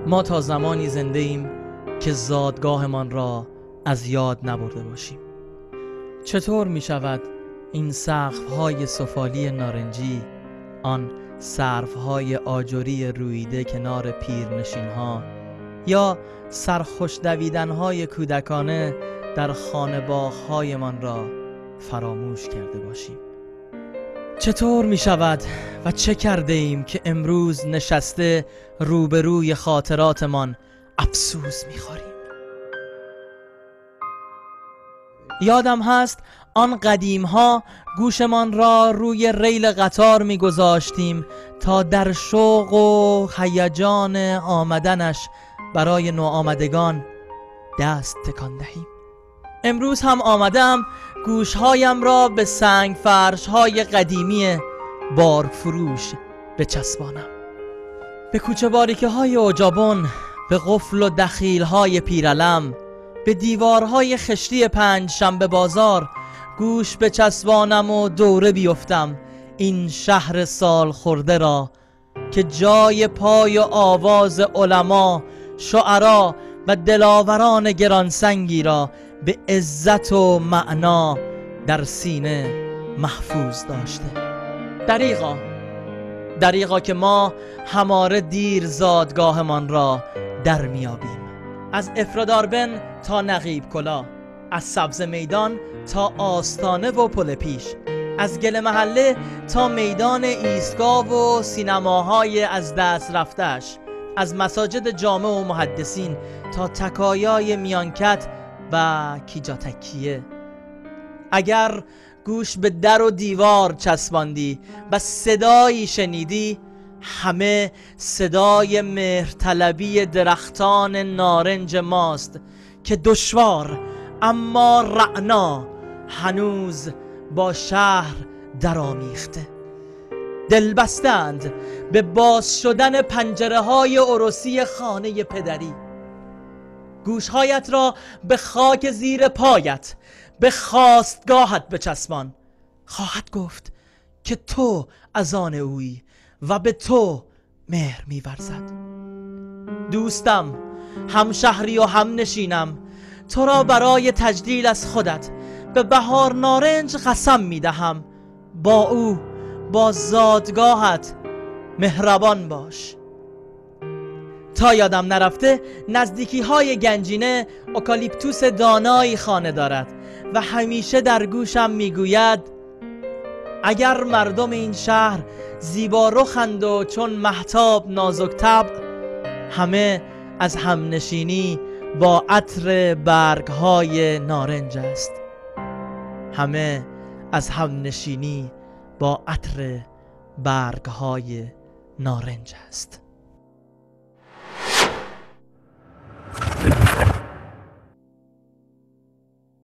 ما تا زمانی زنده ایم که زادگاهمان را از یاد نبرده باشیم. چطور می شود این سقف‌های سفالی نارنجی، آن سرف‌های آجری رویده کنار پیرنشین‌ها یا سرخوش دویدن‌های کودکانه در خانه باغ‌هایمان را فراموش کرده باشیم؟ چطور می شود و چه کرده ایم که امروز نشسته روبروی خاطراتمان افسوس می خوریم؟ یادم هست آن قدیم ها گوشمان را روی ریل قطار می گذاشتیم تا در شوق و هیجان آمدنش برای نوآمدگان دست تکان دهیم. امروز هم آمدم گوشهایم را به سنگ فرش‌های قدیمی بارفروش بچسبانم، به کوچه باریکه‌های اجابون، به قفل و دخیل‌های پیرعلم، به دیوارهای خشتی پنج شنبه بازار گوش بچسبانم و دوره بیفتم این شهر سال خورده را که جای پای و آواز علما، شعرا و دلاوران گرانسنگی را به عزت و معنا در سینه محفوظ داشته. دریغا که ما هماره دیر زادگاهمان را در میابیم. از افراداربن تا نقیب کلا، از سبز میدان تا آستانه و پل پیش، از گل محله تا میدان ایستگاه و سینماهای از دست رفتش، از مساجد جامع و محدثین تا تکایای میانکت و کیجاتکیه. اگر گوش به در و دیوار چسباندی و صدایی شنیدی، همه صدای مهرطلبی درختان نارنج ماست که دشوار اما رعنا هنوز با شهر درآمیخته. دل بستند به باز شدن پنجره های عروسی خانه پدری. گوشهایت را به خاک زیر پایت، به خواستگاهت بچسبان. خواهد گفت که تو از آن اویی و به تو مهر می‌ورزد. دوستم، همشهری و هم نشینم، تو را برای تجلیل از خودت به بهار نارنج قسم می‌دهم با او، با زادگاهت مهربان باش. تا یادم نرفته نزدیکی های گنجینه اوکالیپتوس دانایی خانه دارد و همیشه در گوشم میگوید اگر مردم این شهر زیبا رخند و چون مهتاب نازک طبع، همه از همنشینی با عطر برگ های نارنج است. همه از همنشینی با عطر برگ های نارنج است.